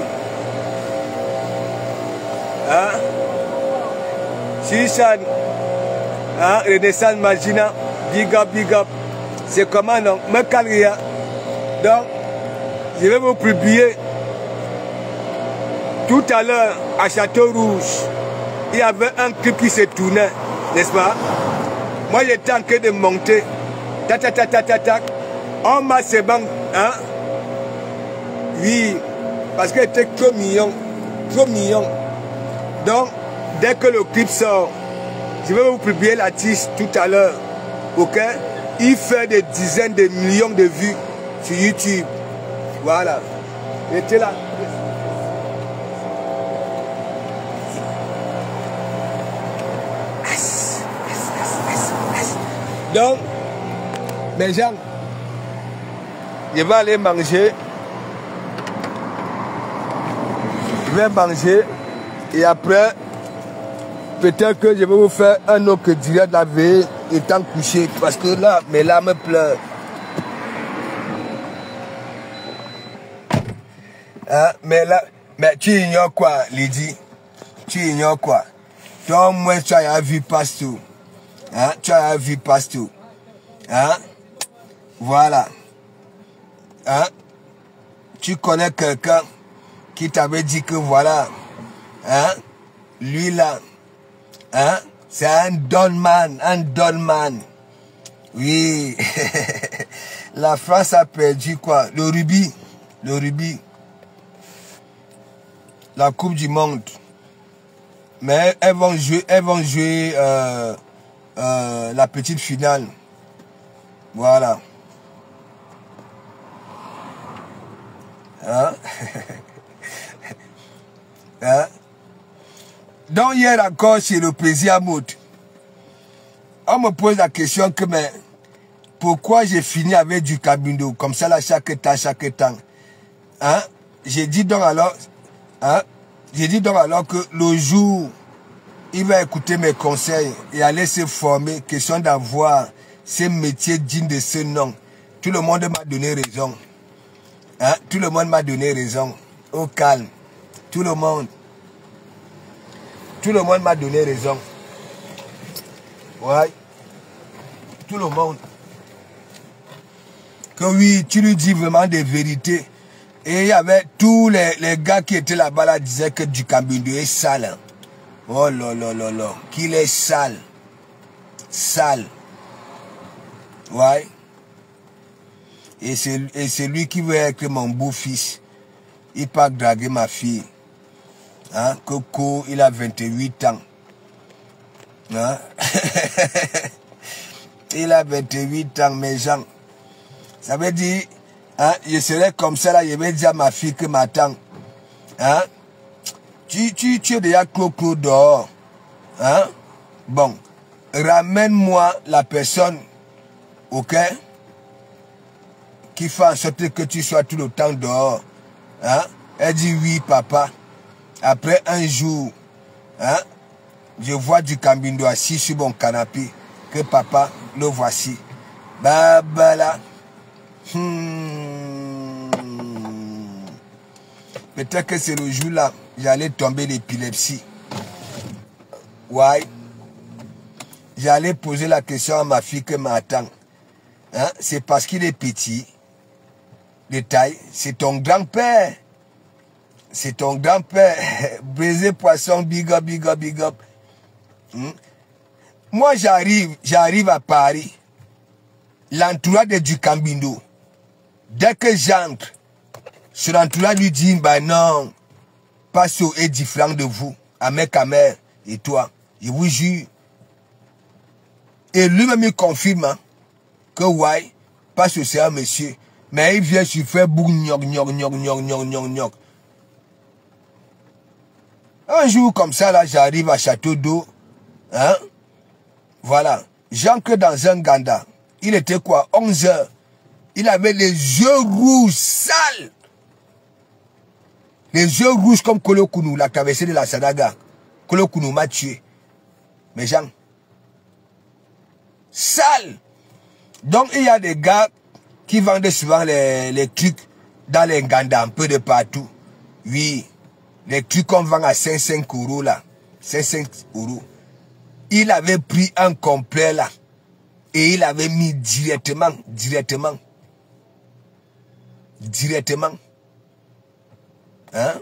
Hein? Si ça, hein? Renaissance Magina, big up, big up. C'est comment non? Me calme. Donc, je vais vous publier. Tout à l'heure, à Château Rouge, il y avait un clip qui se tournait, n'est-ce pas? Moi, j'étais en train de monter. Tac, tac, tac, tac, tac, tac. On m'a c'est bon, hein? Oui, parce qu'elle était trop mignon. Trop mignon. Donc, dès que le clip sort, je vais vous publier l'artiste tout à l'heure. Ok? Il fait des dizaines de millions de vues sur YouTube. Voilà. Il était là. Donc, mes gens, je vais aller manger. Je vais manger. Et après, peut-être que je vais vous faire un autre direct de la veille étant couché. Parce que là, mes larmes pleurent. Hein? Mais là, mais tu ignores quoi, Lydie? Tu ignores quoi? Toi, moi, tu as vu partout. Hein? Tu as vu partout. Hein? Voilà. Hein? Tu connais quelqu'un qui t'avait dit que voilà. Hein? Lui là. Hein? C'est un donman. Un donman. Oui. La France a perdu quoi? Le rugby. Le rugby. La Coupe du Monde. Mais elles vont jouer la petite finale. Voilà. Hein? Hein? Donc hier encore chez le président Mout, on me pose la question que mais pourquoi j'ai fini avec du Kabindo comme ça là chaque temps. Hein? J'ai dit donc alors, hein? J'ai dit donc alors que le jour il va écouter mes conseils et aller se former, question d'avoir ces métiers dignes de ce nom. Tout le monde m'a donné raison. Hein? Tout le monde m'a donné raison. Au calme. Tout le monde. Tout le monde m'a donné raison. Ouais. Tout le monde. Que oui, tu lui dis vraiment des vérités. Et il y avait tous les gars qui étaient là-bas là disaient que du Kabindo est sale. Hein. Oh là là là là. Qu'il est sale. Sale. Ouais. Et c'est lui qui veut être mon beau-fils. Il part draguer ma fille. Hein? Coco, il a 28 ans. Hein? Il a 28 ans, mes gens. Ça veut dire, hein, je serais comme ça là, je vais dire à ma fille que m'attend. Hein? Tu es déjà clos dehors. Hein? Bon, ramène-moi la personne, ok? Qui fait en sorte que tu sois tout le temps dehors. Hein? Elle dit oui, papa. Après un jour, hein, je vois du Kabindo assis sur mon canapé. Que papa, le voici. Bah là. Peut-être que c'est le jour là, j'allais tomber l'épilepsie. Ouais. J'allais poser la question à ma fille que m'attend. Hein? C'est parce qu'il est petit. De taille. C'est ton grand-père. C'est ton grand-père. Baiser poisson, big up, big up, big up. Moi, j'arrive à Paris. L'entourage du Kabindo. Dès que j'entre, ce entourage lui dit, bah non, Passo est différent de vous, avec Amer et toi. Je vous jure. Et lui-même il confirme hein, que ouais, Passo c'est un monsieur. Mais il vient sur Facebook, gnoc. Un jour comme ça, là, j'arrive à Château d'Eau. Hein? Voilà. J'entre dans un ganda. Il était quoi? 11 h. Il avait les yeux rouges, sales. Les yeux rouges comme Kolo Kounou, la traversée de la Sadaga. Kolo Kounou m'a tué. Mes gens. Sales. Donc, il y a des gars qui vendent souvent les trucs dans les ganda, un peu de partout. Oui. Les trucs qu'on vend à 5 euros là. 5 euros. Il avait pris un complet là. Et il avait mis directement. Hein?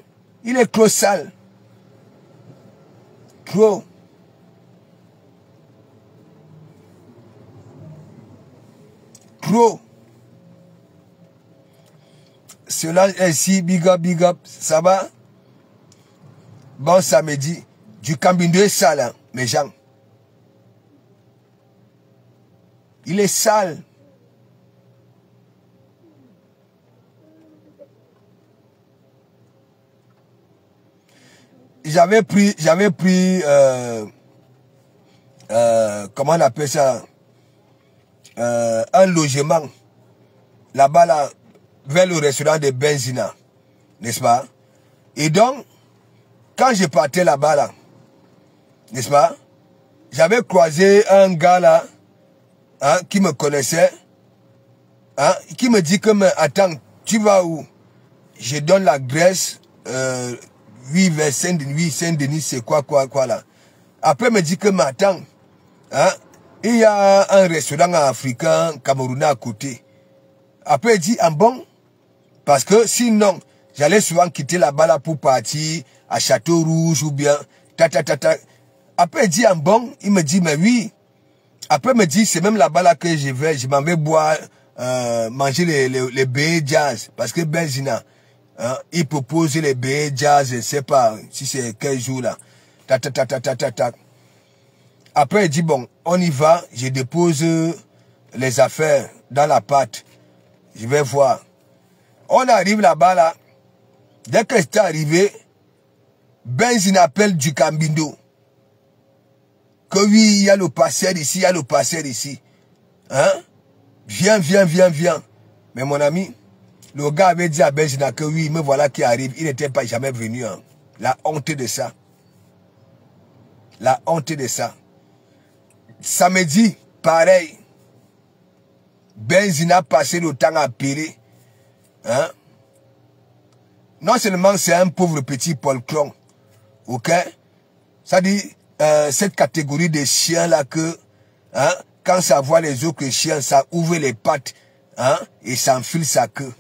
Il est trop sale. Trop. Cela ainsi, big up. Ça va? Bon samedi. Du Cambindo est sale, hein, mes gens. Il est sale. J'avais pris comment on appelle ça, un logement là-bas là, vers le restaurant de Benzina, n'est-ce pas? Et donc, quand je partais là-bas là, n'est-ce pas? J'avais croisé un gars là, hein, qui me connaissait, hein, qui me dit que, mais attends, tu vas où? Je donne l'adresse, oui, vers Saint-Denis, c'est quoi là. Après, il me dit que, mais attends, hein, il y a un restaurant africain, camerounais à côté. Après, il dit, ah bon? Parce que sinon, j'allais souvent quitter là-bas là pour partir à Château Rouge ou bien, Après, il dit, ah bon? Il me dit, mais oui. Après, il me dit, c'est même là-bas là que je m'en vais boire, manger les beignets jazz. Parce que Benzina, hein, il propose les beignets jazz, je ne sais pas si c'est quel jour là. Après, il dit, bon, on y va, je dépose les affaires dans la pâte. Je vais voir. On arrive là-bas, là. Dès que c'est arrivé, Benzina appelle du Cambindo. Que oui, il y a le passeur ici, Hein? Viens. Mais mon ami, le gars avait dit à Benzina que oui, me voilà qui arrive. Il n'était pas jamais venu. Hein. La honte de ça. Samedi, pareil. Benzina a passé le temps à pérer. Hein? Non seulement c'est un pauvre petit Paul Clon. Ok? Ça dit, cette catégorie de chiens là que, hein, quand ça voit les autres chiens, ça ouvre les pattes, hein, et ça enfile sa queue.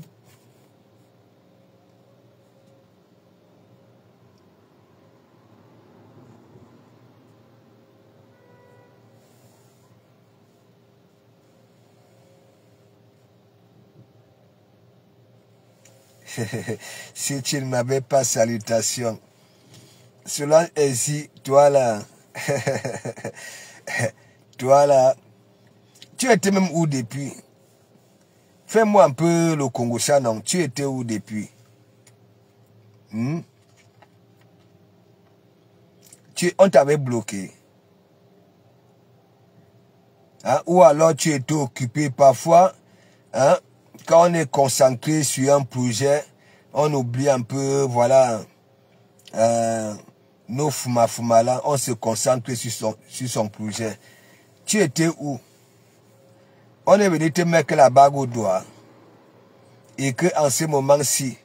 Si tu ne m'avais pas salutation. Cela ainsi, toi là, toi là, tu étais même où depuis? Fais-moi un peu le Congo non, tu étais où depuis? On t'avait bloqué. Hein? Ou alors tu étais occupé parfois, hein? Quand on est concentré sur un projet, on oublie un peu, voilà, nos fuma là, on se concentre sur son projet. Tu étais où? On est venu te mettre la bague au doigt. Et que en ce moment-ci,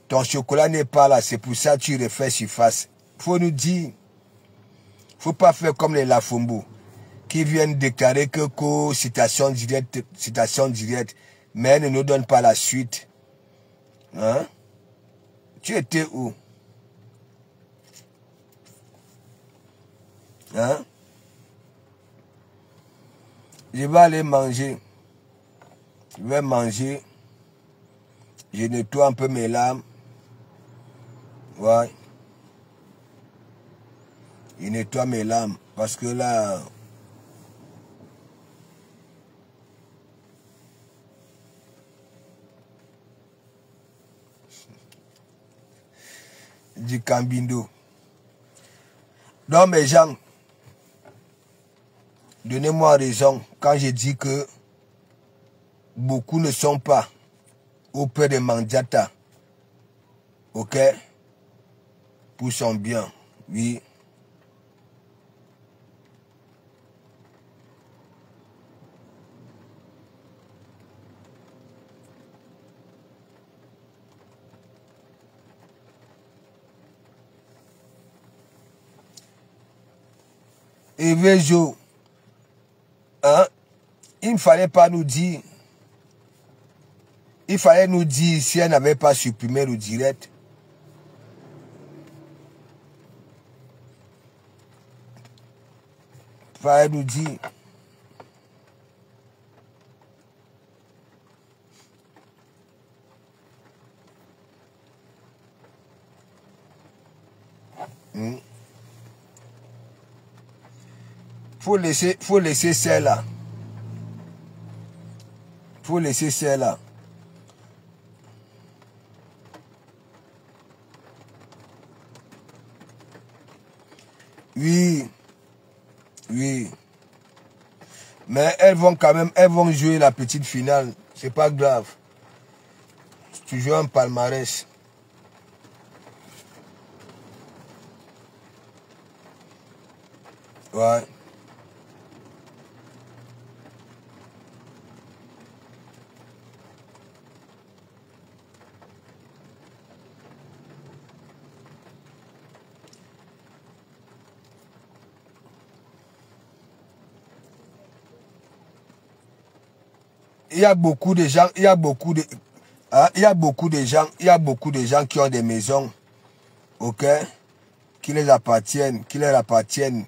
ton chocolat n'est pas là, c'est pour ça que tu refais surface. Faut nous dire, faut pas faire comme les Lafombo, qui viennent déclarer que citation directe, mais elle ne nous donne pas la suite. Hein? Tu étais où? Hein? Je vais aller manger. Je vais manger. Je nettoie un peu mes larmes. Ouais. Je nettoie mes larmes. Parce que là... Du cambindo. Donc mes gens, donnez-moi raison quand je dis que beaucoup ne sont pas auprès de Mandiata. Ok? Pour son bien. Oui. Et Vejo, hein, il ne fallait pas nous dire, il fallait nous dire si elle n'avait pas supprimé le direct. Il fallait nous dire. Faut laisser celle-là. Faut laisser celle-là. Oui. Oui. Mais elles vont quand même, elles vont jouer la petite finale. C'est pas grave. C'est toujours un palmarès. Ouais. Il y a beaucoup de gens, il y a beaucoup de gens qui ont des maisons, ok, qui leur appartiennent,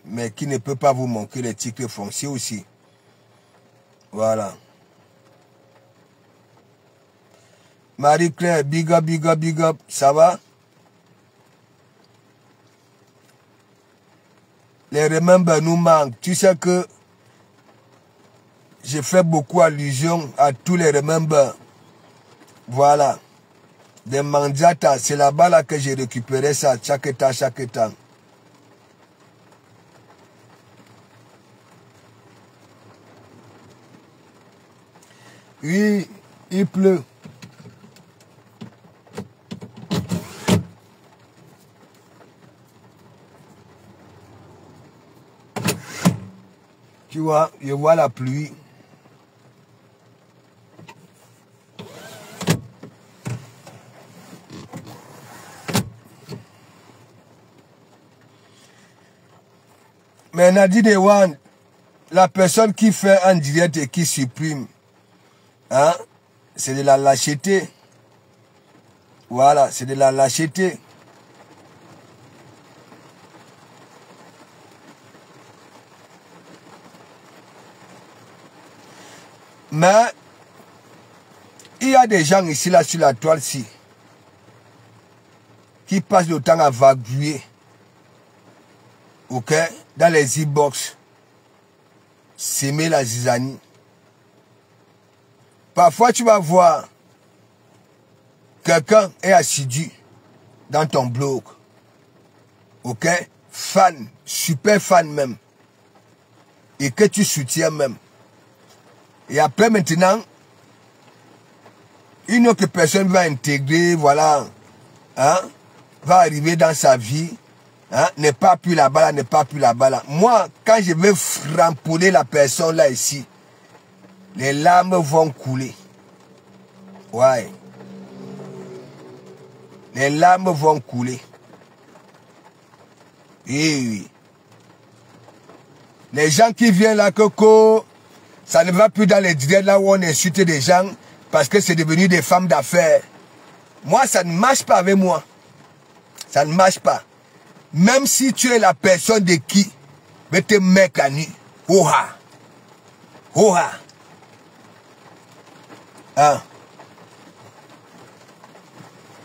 mais qui ne peuvent pas vous manquer les titres fonciers aussi. Voilà. Marie-Claire, big up, ça va? Les remember nous manquent. Tu sais que j'ai fait beaucoup allusion à tous les remember. Voilà. Des Mandiata, c'est là-bas là que j'ai récupéré ça chaque temps. Oui, il pleut. Tu vois, je vois la pluie. Mais Nadi Dewan, la personne qui fait un direct et qui supprime, hein, c'est de la lâcheté. Voilà, c'est de la lâcheté. Mais il y a des gens ici, là, sur la toile-ci, qui passent le temps à vaguer, ok, dans les e-box, s'aimer la zizanie. Parfois, tu vas voir, quelqu'un est assidu dans ton blog, ok, fan, super fan même, et que tu soutiens même. Et après, maintenant, une autre personne va intégrer, voilà, hein, va arriver dans sa vie, hein, n'est pas plus là-bas, là. Moi, quand je vais rampoler la personne là ici, les larmes vont couler. Ouais. Les larmes vont couler. Oui. Les gens qui viennent là, Coco, ça ne va plus dans les directs là où on insulte des gens parce que c'est devenu des femmes d'affaires. Moi, ça ne marche pas avec moi. Ça ne marche pas. Même si tu es la personne de qui veut te mettre à nu. Oha. Oha. Hein.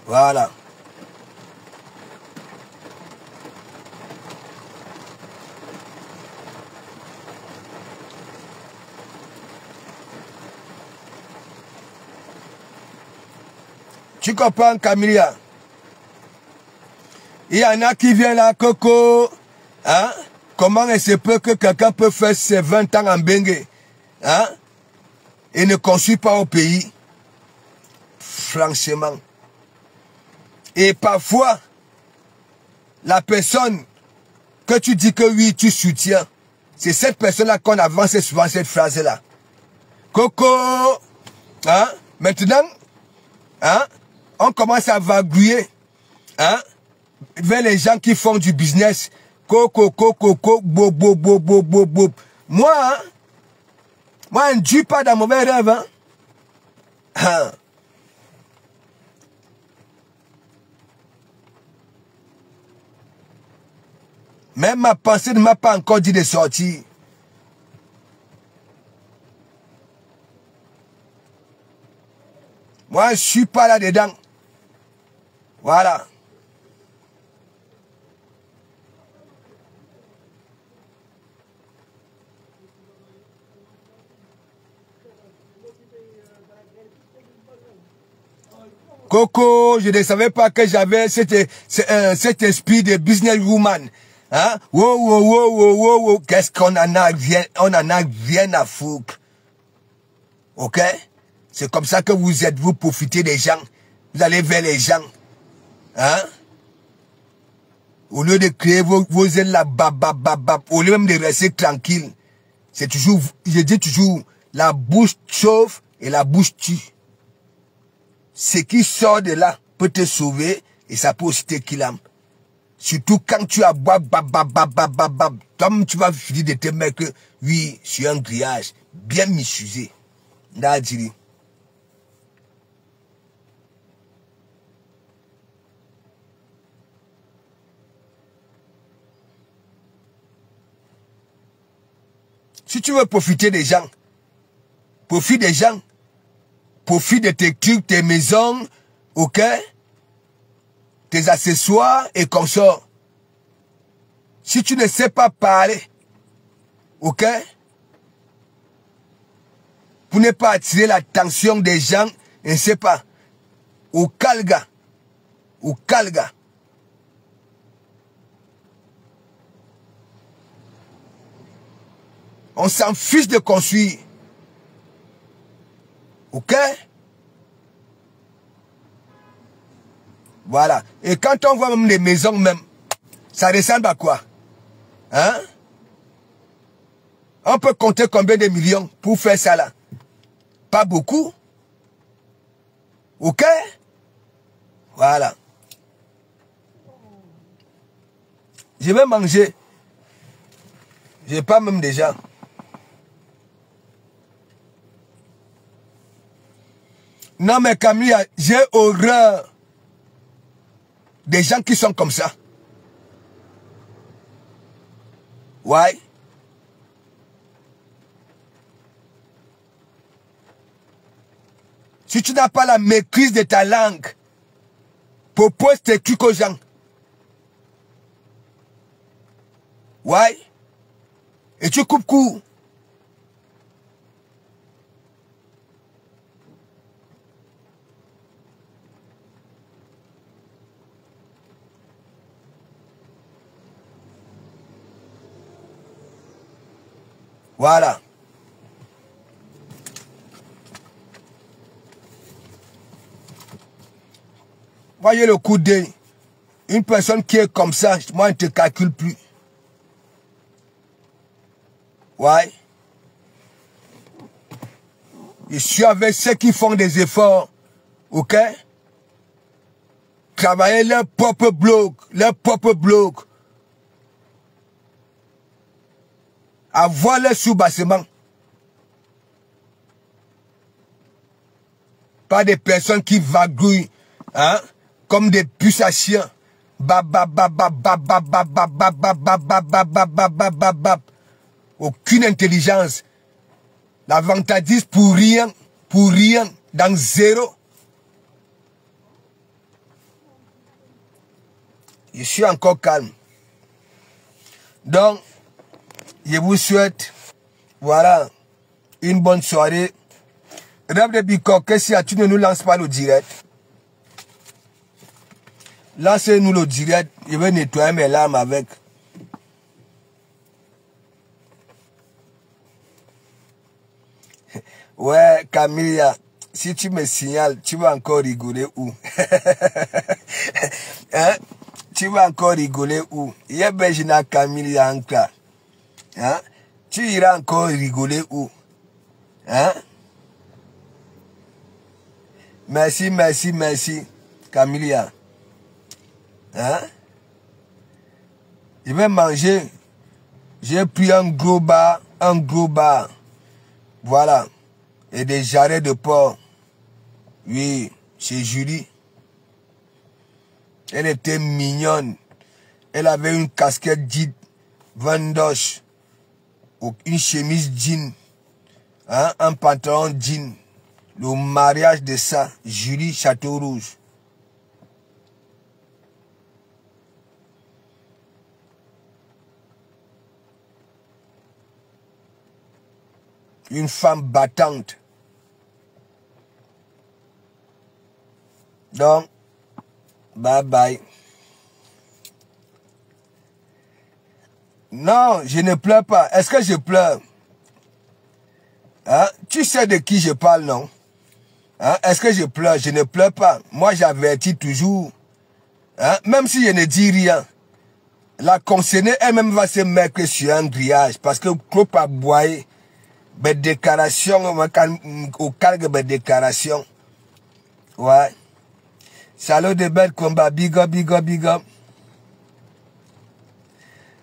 Voilà. Tu comprends, Camilla? Il y en a qui viennent là, Coco. Hein? Comment il se peut que quelqu'un peut faire ses 20 ans en Bengue? Hein? Et ne construit pas au pays? Franchement. Et parfois, la personne que tu dis que oui, tu soutiens, c'est cette personne-là qu'on avance souvent cette phrase-là. Coco, hein? Maintenant, hein? On commence à vagouiller, hein? Vers les gens qui font du business. Coco, coco, coco, bo, bo, bo, bo, bo, bo. Moi, hein? Moi, je ne dis pas dans mauvais rêve, hein? Hein? Même ma pensée ne m'a pas encore dit de sortir. Moi, je ne suis pas là-dedans. Voilà. Coco, je ne savais pas que j'avais cet esprit de businesswoman. Hein? Wow, wow, wow, wow, wow, wow. Qu'est-ce qu'on en a rien à foutre. Ok? C'est comme ça que vous êtes, vous profitez des gens. Vous allez vers les gens. Hein? Au lieu de créer vos ailes là, au lieu même de rester tranquille. C'est toujours, je dis toujours, la bouche chauffe et la bouche tue. Ce qui sort de là peut te sauver et ça peut aussi te killer. Surtout quand tu as comme tu vas finir de te mettre que oui, sur un grillage bien misusé. D'Adiri. Si tu veux profiter des gens, profite des gens. Profite de tes trucs, tes maisons, ok? Tes accessoires et consorts. Si tu ne sais pas parler, ok? Pour ne pas attirer l'attention des gens, je ne sais pas. Au calga. Au calga. On s'en fiche de construire. Ok? Voilà. Et quand on voit même les maisons même, ça ressemble à quoi? Hein? On peut compter combien de millions pour faire ça là? Pas beaucoup. Ok? Voilà. Je vais manger. J'ai pas même déjà. Non mais Camille, j'ai horreur des gens qui sont comme ça. Ouais. Si tu n'as pas la maîtrise de ta langue, propose tes trucs aux gens. Ouais. Et tu coupes court. Voilà. Voyez le coup d'œil. Une personne qui est comme ça, moi, je ne te calcule plus. Ouais. Je suis avec ceux qui font des efforts. Ok? Travailler leur propre blog. Leur propre blog. Avoir leur sous-bassement. Pas des personnes qui vagouillent, hein, comme des puces à chiens. Aucune intelligence. La vantardise pour rien, dans zéro. Je suis encore calme. Donc, je vous souhaite, voilà, une bonne soirée. Rêve de Bicor, qu'est-ce que tu ne nous lances pas le direct? Lancez-nous le direct. Je vais nettoyer mes larmes avec. Ouais, Camilla, si tu me signales, tu vas encore rigoler où? Hein? Tu vas encore rigoler où? Yebejina Camilla Ankra. Hein? Tu iras encore rigoler où? Hein? Merci, merci, merci, Camilla. Hein? Je vais manger. J'ai pris un gros bar, Voilà. Et des jarrets de porc. Oui, chez Julie. Elle était mignonne. Elle avait une casquette dite Vandoche. Une chemise jean. Hein, un pantalon jean. Le mariage de ça, Julie Château-Rouge. Une femme battante. Donc, bye bye. Non, je ne pleure pas. Est-ce que je pleure? Hein? Tu sais de qui je parle, non? Hein? Est-ce que je pleure? Je ne pleure pas. Moi, j'avertis toujours. Hein? Même si je ne dis rien. La concernée elle-même va se mettre sur un grillage. Parce que trop pas boire. Des déclarations, au calque des déclarations. Ouais. Salut de belles combats. Big up, big up, big up.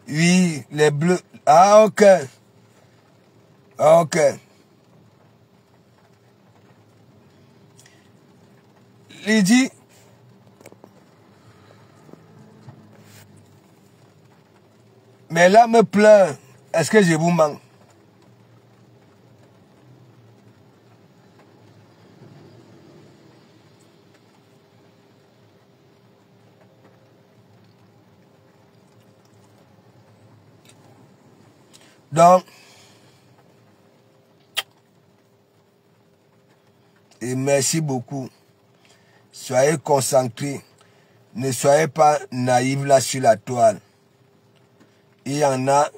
Oui, les bleus. Ah, ok. Ok. Lydie. Mais là, me pleure. Est-ce que je vous manque? Donc, et merci beaucoup. Soyez concentrés. Ne soyez pas naïfs là sur la toile. Il y en a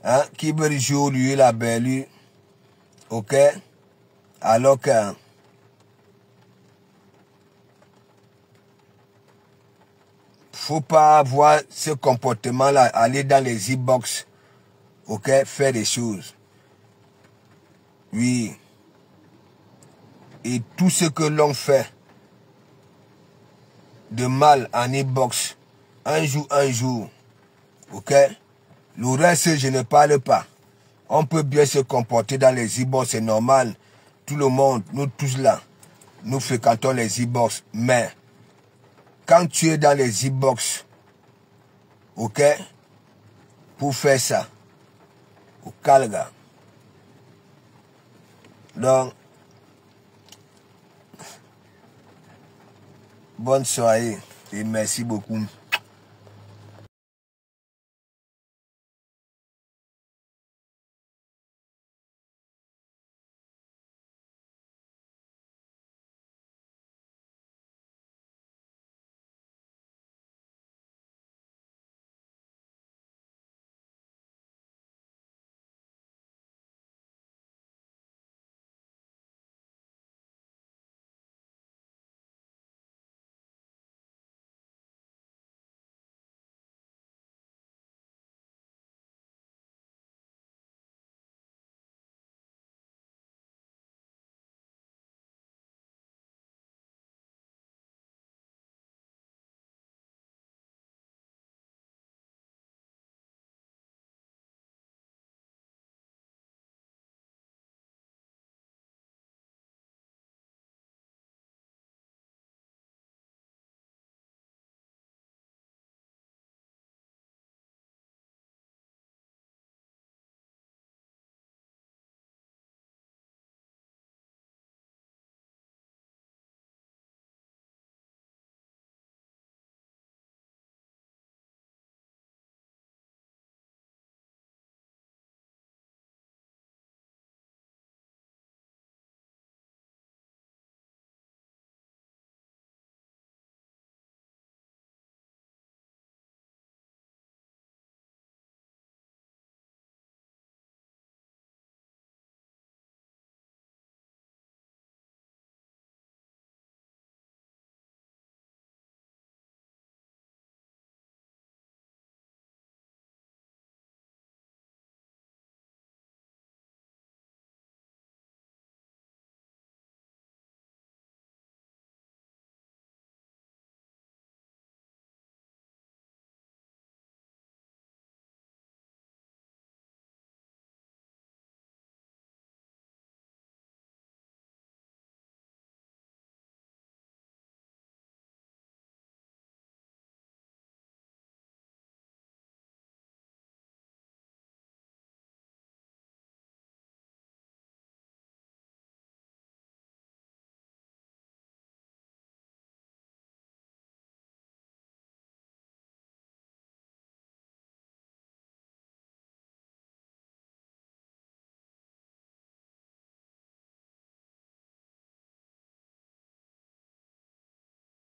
hein, qui veulent jouer lui la belle. Ok? Alors que faut pas avoir ce comportement-là, aller dans les e-box. Ok? Faire des choses. Oui. Et tout ce que l'on fait de mal en e-box, un jour, ok? Le reste, je ne parle pas. On peut bien se comporter dans les e-box, c'est normal. Tout le monde, nous tous là, nous fréquentons les e-box. Mais, quand tu es dans les e-box, ok? Pour faire ça, au Calga. Donc, bonne soirée et merci beaucoup.